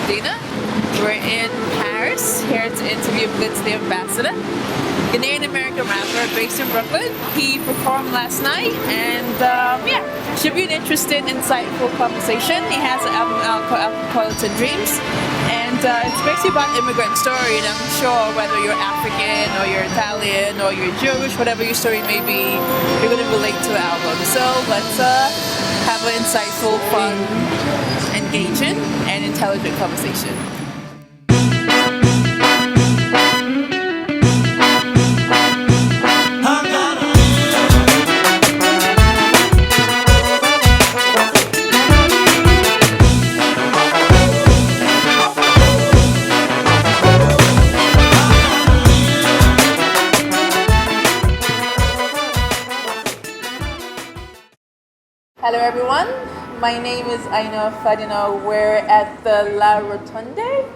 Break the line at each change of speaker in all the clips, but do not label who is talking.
Fadina. We're in Paris, here to interview Blitz the Ambassador, Ghanaian-American rapper based in Brooklyn. He performed last night, and should be an interesting, insightful conversation. He has an album out called Dreams, and it's basically about immigrant story, and I'm sure whether you're African or you're Italian or you're Jewish, whatever your story may be, you're going to relate to the album. So let's have an insightful, fun, engaging, and intelligent conversation. Hello everyone, my name is Aina Fadina. We're at the La Rotonde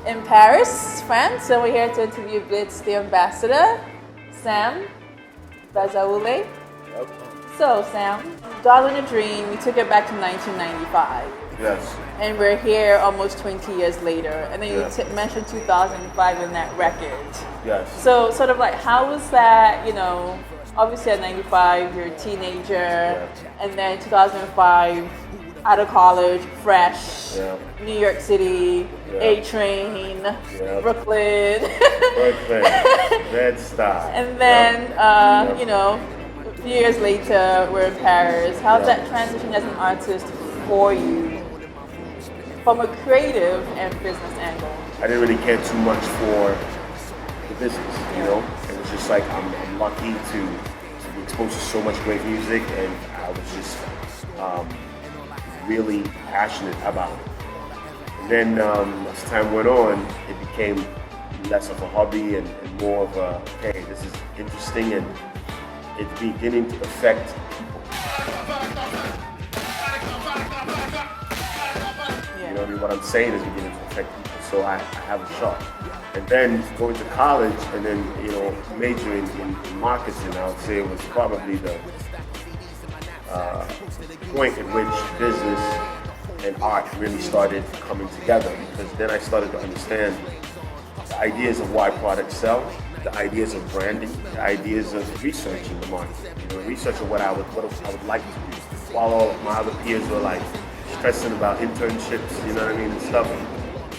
in Paris, France. So we're here to interview Blitz the Ambassador, Sam Bazaoule. So Sam, Darling a Dream, we took it back to 1995.
Yes.
And we're here almost 20 years later. And then you mentioned 2005 in that record.
Yes.
So sort of like, how was that, obviously at 95, you're a teenager, and then 2005, out of college, fresh, New York City, A-Train, Brooklyn.
Red Star.
And then, a few years later, we're in Paris. How's that transition as an artist for you, from a creative and business angle?
I didn't really care too much for the business, It was just like I'm lucky to be exposed to so much great music, and I was just really passionate about it. And then as time went on, it became less of a hobby and more of a, hey, this is interesting, and it's beginning to affect people. You know what I mean? What I'm saying is beginning to affect people, so I have a shot. And then going to college and then, majoring in marketing, I would say it was probably the point at which business and art really started coming together, because then I started to understand the ideas of why products sell, the ideas of branding, the ideas of researching the market, researching what I would like to do. While all of my other peers were like stressing about internships, and stuff.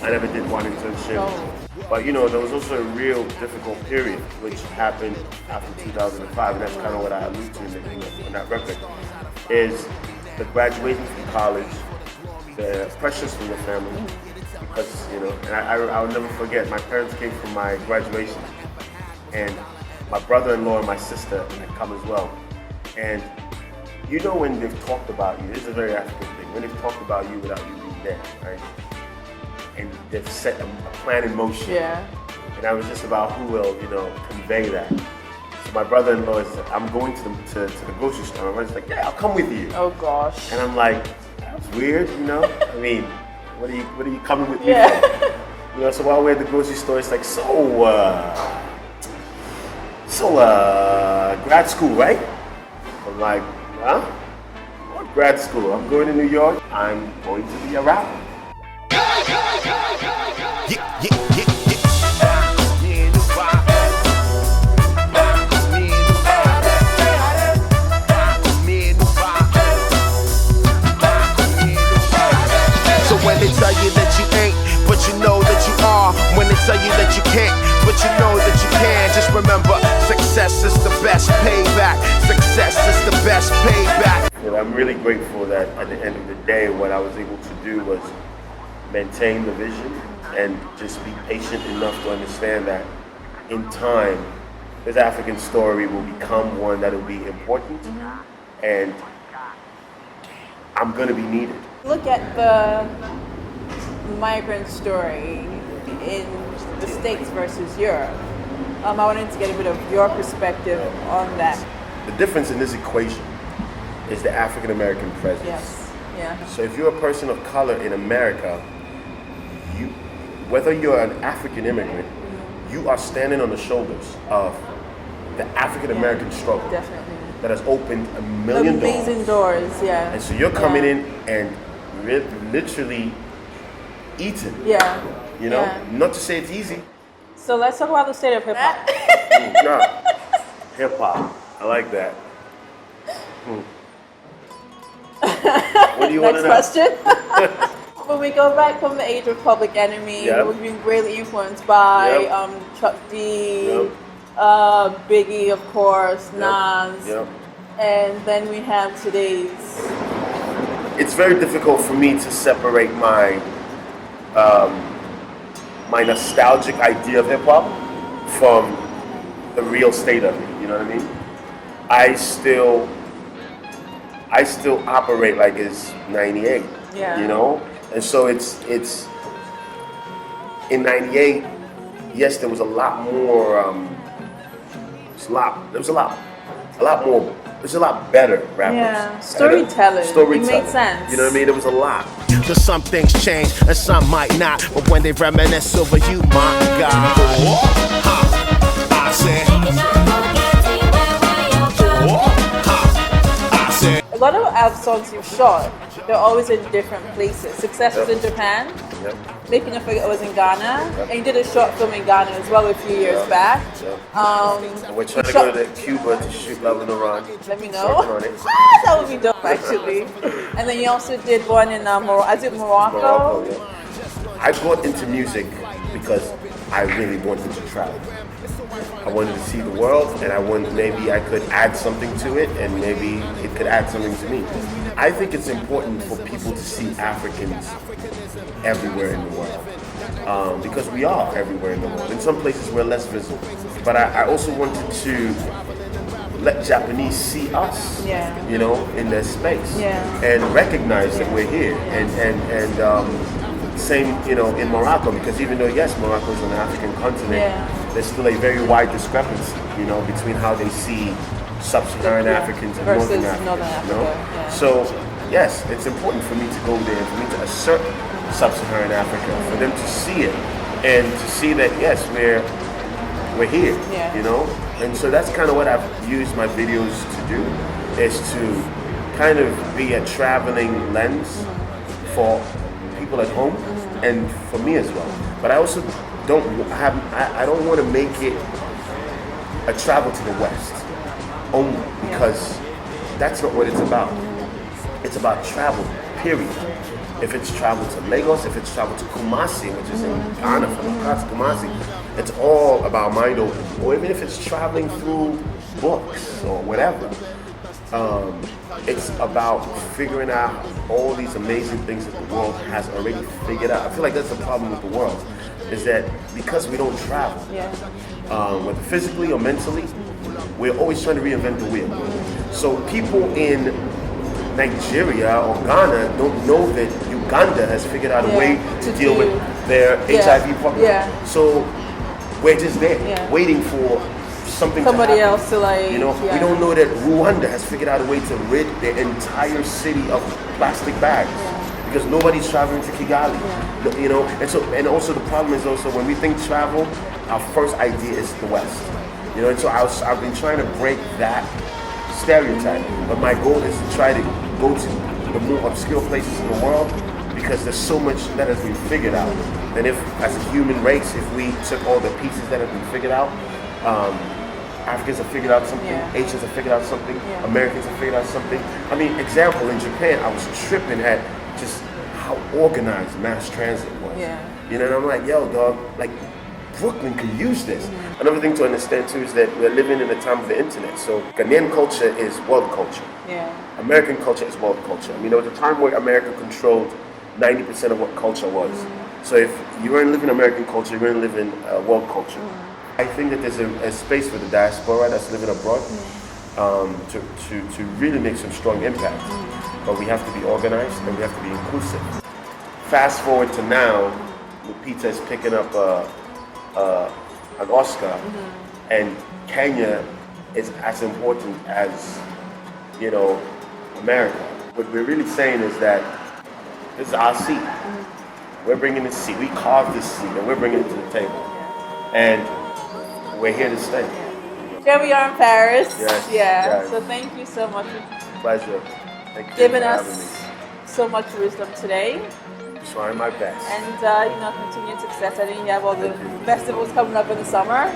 I never did one internship. But there was also a real difficult period which happened after 2005, and that's kind of what I alluded to in that record, is the graduation from college, the pressures from the family, because, and I'll never forget, my parents came from my graduation, and my brother-in-law and my sister had come as well. And when they've talked about you, this is a very African thing, when they've talked about you without you being there, right? And they've set a plan in motion.
Yeah.
And I was just about who will, convey that. So my brother-in-law said, I'm going to the grocery store. And I was like, yeah, I'll come with you.
Oh gosh.
And I'm like, that's weird, I mean, what are you coming with me for? So while we're at the grocery store, it's like, grad school, right? I'm like, huh? What grad school? I'm going to New York. I'm going to be a rapper.
So when they tell you that you ain't, but you know that you are. When they tell you that you can't, but you know that you can. Just remember, success is the best payback. Success is the best payback.
Well, I'm really grateful that at the end of the day, what I was able to do was maintain the vision and just be patient enough to understand that in time, this African story will become one that will be important, and I'm going to be needed.
Look at the migrant story in the States versus Europe. I wanted to get a bit of your perspective on that.
The difference in this equation is the African American presence.
Yes. Yeah.
So if you're a person of color in America, whether you're an African immigrant, you are standing on the shoulders of the African American struggle.
Definitely.
That has opened a million
amazing doors. Yeah.
And so you're coming in and literally eaten.
Yeah.
You know,
Yeah.
not to say it's easy.
So let's talk about the state of hip hop.
No, hip hop. I like that. What do you want to
Next
know?
question. When we go back from the age of Public Enemy,
Yep.
we've been greatly influenced by
Yep.
Chuck D,
Yep.
Biggie, of course, Nas,
Yep.
and then we have today's.
It's very difficult for me to separate my my nostalgic idea of hip hop from the real state of it. You know what I mean? I still operate like it's '98.
Yeah.
You know, and so it's in '98. Yes, there was a lot more. There was a lot more. There's a lot better rappers.
Yeah, storytelling.
Storytelling.
It made sense.
You know what I mean? There was a lot.
Cause some things change and some might not. But when they reminisce over you, my God. I said. I said.
A lot of our songs you've shot, they're always in different places. Success was in Japan.
Yep.
Making a Figure was in Ghana. And you did a short film in Ghana as well a few years back.
Yep.
Um,
We're trying to
shot-
go to Cuba to shoot Love in Iran.
Let me
Working
know.
on it.
That would be dope, actually. And then you also did one in Morocco.
Morocco, yeah. I got into music because I really wanted to travel. I wanted to see the world, and maybe I could add something to it, and maybe it could add something to me. I think it's important for people to see Africans everywhere in the world, because we are everywhere in the world. In some places, we're less visible. But I also wanted to let Japanese see us, you know, in their space, and recognize that we're here, and same, you know, in Morocco, because even though yes, Morocco is on the African continent, there's still a very wide discrepancy, you know, between how they see sub-Saharan Africans and
versus
Northern Africans.
Northern
You know?
Africa, yeah.
So yes, it's important for me to go there, for me to assert sub-Saharan Africa, for them to see it, and to see that yes, we're here, you know. And so that's kind of what I've used my videos to do, is to kind of be a traveling lens for people at home and for me as well. But I also I don't want to make it a travel to the West only, because that's not what it's about. It's about travel, period. If it's travel to Lagos, if it's travel to Kumasi, which is in Ghana, from Accra to Kumasi, it's all about mind opening. Or even if it's traveling through books or whatever, it's about figuring out all these amazing things that the world has already figured out. I feel like that's the problem with the world, is that because we don't travel, whether physically or mentally, we're always trying to reinvent the wheel. So people in Nigeria or Ghana don't know that Uganda has figured out a way to deal with their HIV problem. So we're just there, waiting for somebody
else to like,
you know, we don't know that Rwanda has figured out a way to rid their entire city of plastic bags because nobody's traveling to Kigali, you know. And also the problem is also when we think travel, our first idea is the West, you know. And so I've been trying to break that stereotype, but my goal is to try to go to the more obscure places in the world, because there's so much that has been figured out. And if, as a human race, if we took all the pieces that have been figured out, Africans have figured out something, Asians have figured out something, Americans have figured out something. I mean, example, in Japan, I was tripping at just how organized mass transit was. You know, and I'm like, yo, dog, like, Brooklyn could use this. Another thing to understand too is that we're living in the time of the internet. So Ghanaian culture is world culture. American culture is world culture. I mean, there was a time where America controlled 90% of what culture was. So if you weren't living American culture, you weren't living world culture. I think that there's a space for the diaspora that's living abroad to really make some strong impact. But we have to be organized and we have to be inclusive. Fast forward to now, Lupita is picking up an Oscar, and Kenya is as important as, you know, America. What we're really saying is that this is our seat. We're bringing this seat. We carved this seat, and we're bringing it to the table. And we're here to stay.
Here we are in Paris.
Yes.
So thank you so much for
Pleasure. Thank you
giving
for having
us
me.
so much wisdom today.
Trying my best.
And continued success. I think you have all the festivals coming up in the summer.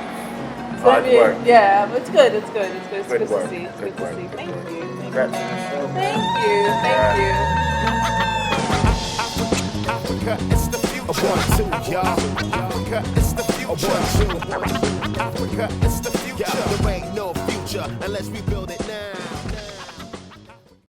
It's
Hard
gonna be,
work.
yeah, but it's good. It's good. It's good. It's
Good
good
work.
to see. It's
Good
good
work.
to see. Thank you.
Congrats.
Thank you. Thank you.
Africa, it's the future. 1, 2, y'all. Africa, it's the future. 1, 2. Africa, it's the future. There ain't no future unless we build it now.